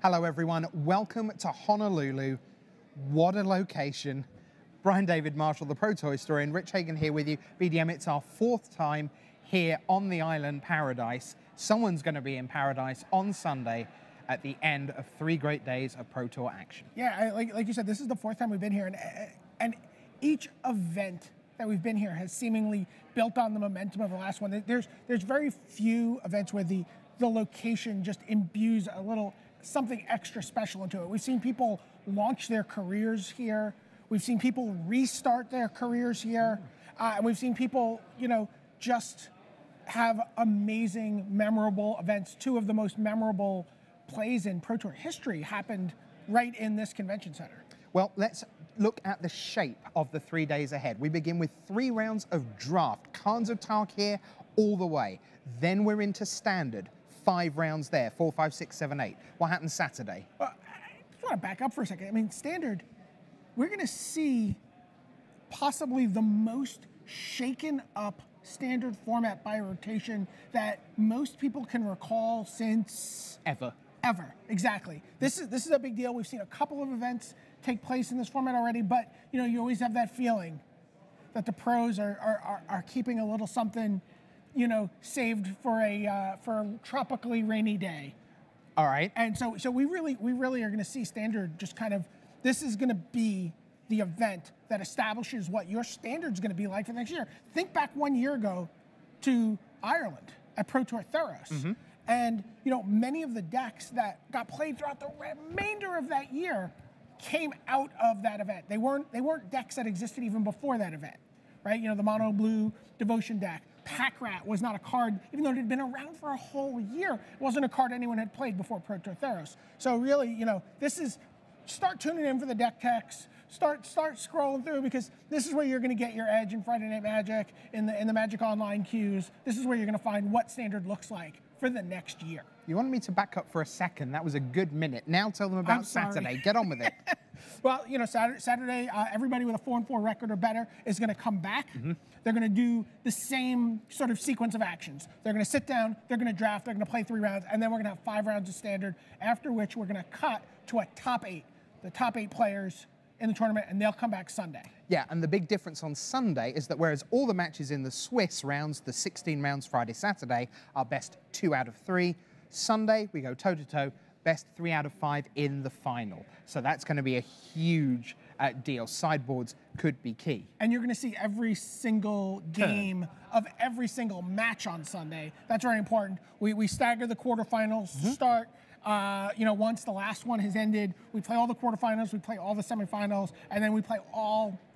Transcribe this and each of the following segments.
Hello everyone, welcome to Honolulu. What a location. Brian David-Marshall, the Pro Tour historian, Rich Hagon here with you. BDM, it's our 4th time here on the island paradise. Someone's going to be in paradise on Sunday at the end of 3 great days of Pro Tour action. Yeah, like you said, this is the 4th time we've been here, and each event that we've been here has seemingly built on the momentum of the last one. There's very few events where the location just imbues a little something extra special into it. We've seen people launch their careers here. We've seen people restart their careers here. And we've seen people, just have amazing, memorable events. 2 of the most memorable plays in Pro Tour history happened right in this convention center. Well, let's look at the shape of the 3 days ahead. We begin with 3 rounds of draft, Khans of Tarkir all the way. Then we're into standard. 5 rounds there, 4, 5, 6, 7, 8. What happens Saturday? I just want to back up for a second. I mean, standard, we're going to see possibly the most shaken up standard format by rotation that most people can recall since Ever, exactly. This is a big deal. We've seen a couple of events take place in this format already, but you always have that feeling that the pros are keeping a little something, saved for a tropically rainy day. All right. And so we really are going to see standard just kind of, this is going to be the event that establishes what your standard's going to be like for next year. Think back 1 year ago to Ireland at Pro Tour Theros. Mm-hmm. And many of the decks that got played throughout the remainder of that year came out of that event. They weren't decks that existed even before that event, right? The mono blue devotion deck. Pack Rat was not a card, even though it had been around for a whole year. It wasn't a card anyone had played before Pro Tour Theros. So really, this is, start tuning in for the deck techs. Start scrolling through, because this is where you're going to get your edge in Friday Night Magic, in the Magic Online queues. This is where you're going to find what standard looks like for the next year. You wanted me to back up for a second. That was a good minute. Now tell them about Saturday. Get on with it. Well, Saturday, everybody with a 4-4 record or better is going to come back. Mm-hmm. They're going to do the same sort of sequence of actions. They're going to sit down, they're going to draft, they're going to play 3 rounds, and then we're going to have 5 rounds of standard, after which we're going to cut to a top 8. The top 8 players in the tournament, and they'll come back Sunday. Yeah, and the big difference on Sunday is that whereas all the matches in the Swiss rounds, the 16 rounds Friday, Saturday, are best 2 out of 3, Sunday we go toe-to-toe, best 3 out of 5 in the final. So that's going to be a huge deal. Sideboards could be key. And you're going to see every single game of every single match on Sunday. That's very important. We stagger the quarterfinals to start. Once the last one has ended, we play all the quarterfinals, we play all the semifinals, and then we play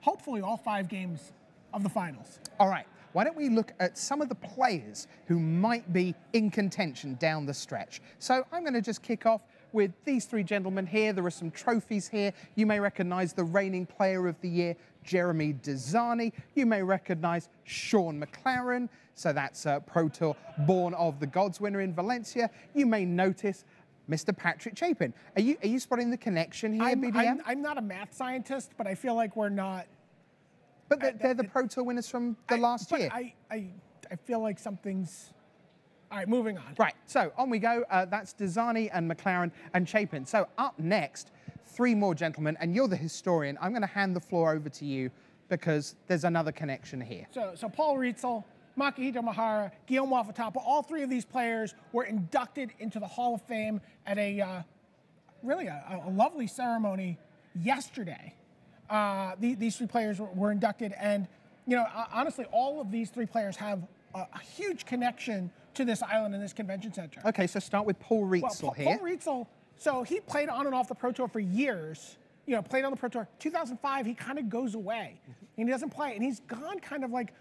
hopefully all 5 games of the finals. All right. Why don't we look at some of the players who might be in contention down the stretch? So I'm going to just kick off with these 3 gentlemen here. There are some trophies here. You may recognize the reigning player of the year, Jeremy Desani. You may recognize Sean McLaren. So that's Pro Tour Born of the Gods winner in Valencia. You may notice Mr. Patrick Chapin. Are you spotting the connection here, BDM? I'm not a math scientist, but I feel like we're not. But they're the Pro Tour winners from the last year. I feel like something's... All right, moving on. Right, so on we go. That's Desani and McLaren and Chapin. So up next, 3 more gentlemen, and you're the historian. I'm going to hand the floor over to you because there's another connection here. So Paul Rietzel, Makihito Mahara, Guillaume Wafatapo, all 3 of these players were inducted into the Hall of Fame at a lovely ceremony yesterday. These 3 players were inducted, and honestly, all of these 3 players have a huge connection to this island and this convention center. Okay, so start with Paul Rietzel here. Paul Rietzel, so he played on and off the Pro Tour for years. Played on the Pro Tour. 2005, he kind of goes away, and he doesn't play, and he's gone kind of like,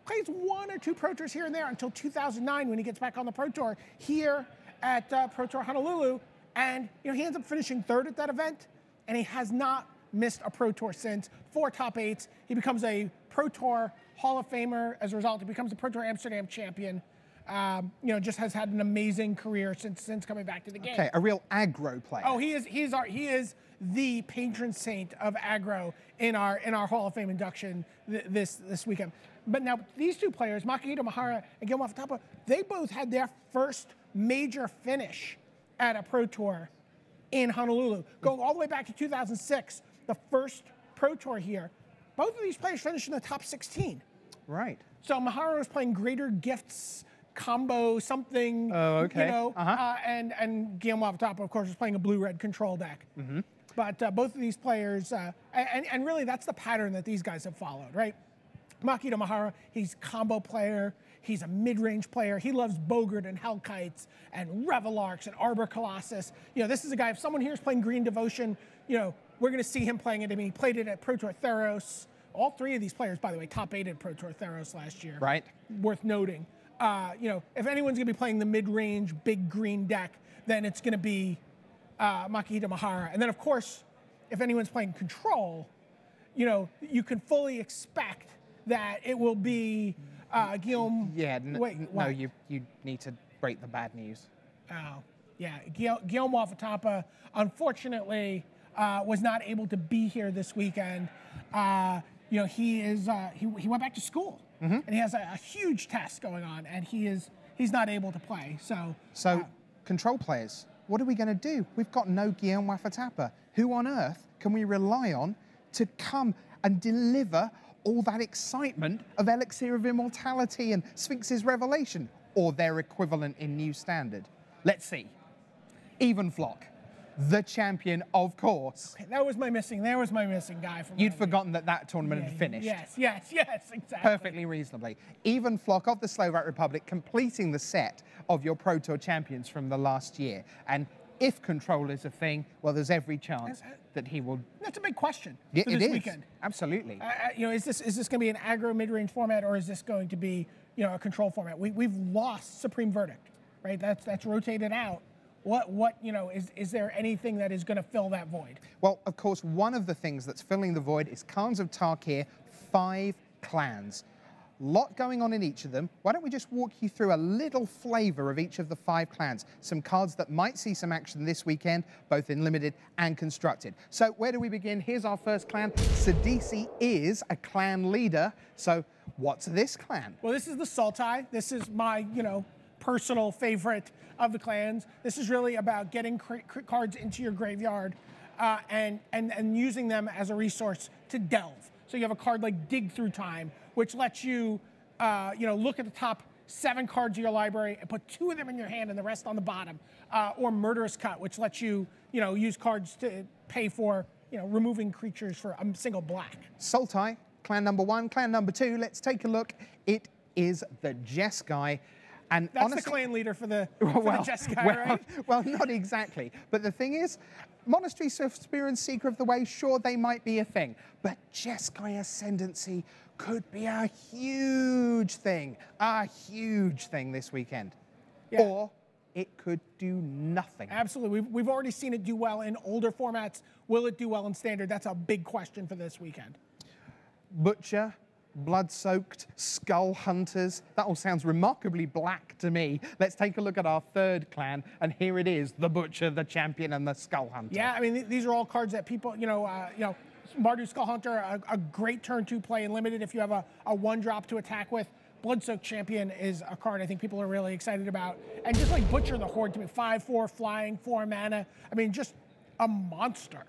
plays 1 or 2 Pro Tours here and there until 2009 when he gets back on the Pro Tour here at Pro Tour Honolulu, and he ends up finishing 3rd at that event, and he has not missed a Pro Tour since. 4 top 8s. He becomes a Pro Tour Hall of Famer as a result. He becomes a Pro Tour Amsterdam champion. Just has had an amazing career since coming back to the game. Okay, a real aggro player. Oh, he is the patron saint of aggro in our Hall of Fame induction this weekend. But now these 2 players, Makihito Mahara and Guillaume Wafatapo, they both had their first major finish at a Pro Tour in Honolulu. Going all the way back to 2006, the first Pro Tour here. Both of these players finished in the top 16. Right. So Mahara was playing Greater Gifts combo something, Oh, okay. you know, and Guillermo Avatapa, of course, was playing a blue-red control deck. But both of these players, and really that's the pattern that these guys have followed, right? Makito Mahara, he's combo player, he's a mid-range player, he loves Bogart and Hellkites and Revelarks and Arbor Colossus. You know, this is a guy, if someone here is playing Green Devotion, you know, we're gonna see him playing it. I mean, he played it at Pro Tour Theros. All three of these players, by the way, top 8 at Pro Tour Theros last year. Right. Worth noting. You know, if anyone's going to be playing the mid-range big green deck, then it's going to be Makihito Mahara. And then, of course, if anyone's playing control, you know, you can fully expect that it will be Guillaume. Yeah, wait, no, you need to break the bad news. Oh, yeah. Guillaume Wafatapa, unfortunately, was not able to be here this weekend. You know, he went back to school, and he has a huge test going on, and he's not able to play. So control players, what are we going to do? We've got no Guillaume Wafatapa. Who on earth can we rely on to come and deliver all that excitement of Elixir of Immortality and Sphinx's Revelation, or their equivalent in New Standard? Let's see. Even Flock. The champion, of course. Okay, that was my missing guy from You'd forgotten that tournament had finished. Yes, exactly. Perfectly reasonably. Even Flock of the Slovak Republic completing the set of your Pro Tour champions from the last year. And if control is a thing, well, there's every chance that he will. That's a big question for this weekend. Absolutely. You know, is this going to be an aggro mid-range format, or is this going to be, you know, a control format? We've lost Supreme Verdict, right? That's rotated out. What you know, is there anything that is going to fill that void? Well, of course, one of the things that's filling the void is Khans of Tarkir, 5 clans. Lot going on in each of them. Why don't we just walk you through a little flavor of each of the 5 clans? Some cards that might see some action this weekend, both in limited and constructed. So where do we begin? Here's our first clan. Sidisi is a clan leader. So what's this clan? Well, this is the Sultai. This is my, you know, personal favorite of the clans. This is really about getting cards into your graveyard and using them as a resource to delve. So you have a card like Dig Through Time, which lets you, you know, look at the top 7 cards of your library and put 2 of them in your hand and the rest on the bottom. Or Murderous Cut, which lets you, you know, use cards to pay for, you know, removing creatures for a single black. Sultai, clan number 1. Clan number 2, let's take a look. It is the Jeskai. And that's honestly, the clan leader for the Jeskai, right? Well, not exactly. But the thing is, Monastery Spear and Seeker of the Way, sure, they might be a thing. But Jeskai Ascendancy could be a huge thing this weekend. Yeah. Or it could do nothing. Absolutely. We've already seen it do well in older formats. Will it do well in Standard? That's a big question for this weekend. Butcher, Blood-Soaked, Skull Hunters. That all sounds remarkably black to me. Let's take a look at our 3rd clan, and here it is, the Butcher, the Champion, and the Skull Hunter. Yeah, I mean, these are all cards that people, you know, Mardu Skull Hunter, a great turn 2 play in limited if you have a 1-drop to attack with. Blood-Soaked Champion is a card I think people are really excited about. And just like Butcher the Horde to me, 5/4 flying, 4 mana. I mean, just a monster.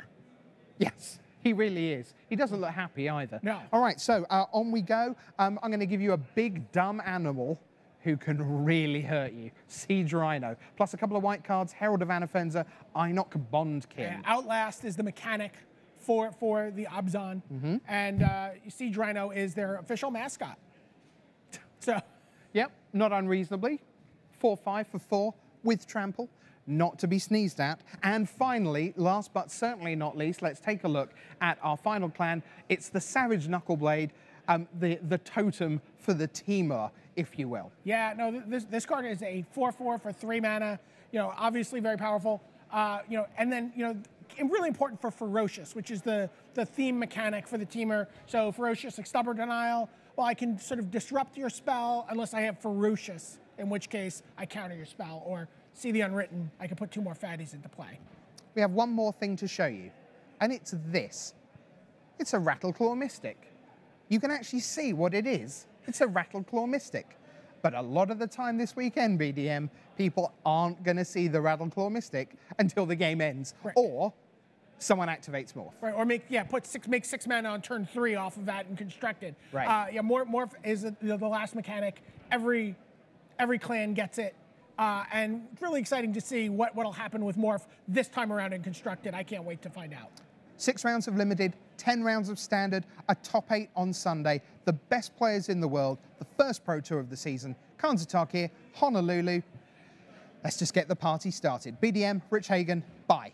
Yes. He really is. He doesn't look happy either. No. All right, so on we go. I'm going to give you a big, dumb animal who can really hurt you. Siege Rhino. Plus a couple of white cards, Herald of Anafenza, Einok Bondkin. Yeah, Outlast is the mechanic for the Abzan. And Siege Rhino is their official mascot. So. Yep, not unreasonably. 4/5 for 4 with trample. Not to be sneezed at. And finally, last but certainly not least, let's take a look at our final clan. It's the Savage Knuckleblade, the totem for the Timur, if you will. Yeah, no, this card is a 4/4 for 3 mana. You know, obviously very powerful. You know, and then, you know, really important for Ferocious, which is the theme mechanic for the Timur. So Ferocious, like Stubborn Denial. Well, I can sort of disrupt your spell unless I have Ferocious, in which case I counter your spell, or See the Unwritten, I can put 2 more fatties into play. We have one more thing to show you, and it's this. It's a Rattleclaw Mystic. You can actually see what it is. It's a Rattleclaw Mystic. But a lot of the time this weekend, BDM, people aren't going to see the Rattleclaw Mystic until the game ends. Right. Or someone activates Morph. Right, or make 6 mana on turn 3 off of that and construct it. Right. Morph is the last mechanic. Every clan gets it. And it's really exciting to see what'll happen with Morph this time around in Constructed. I can't wait to find out. 6 rounds of Limited, 10 rounds of Standard, a top 8 on Sunday. The best players in the world, the first Pro Tour of the season. Khans of Tarkir, Honolulu. Let's just get the party started. BDM, Rich Hagon, bye.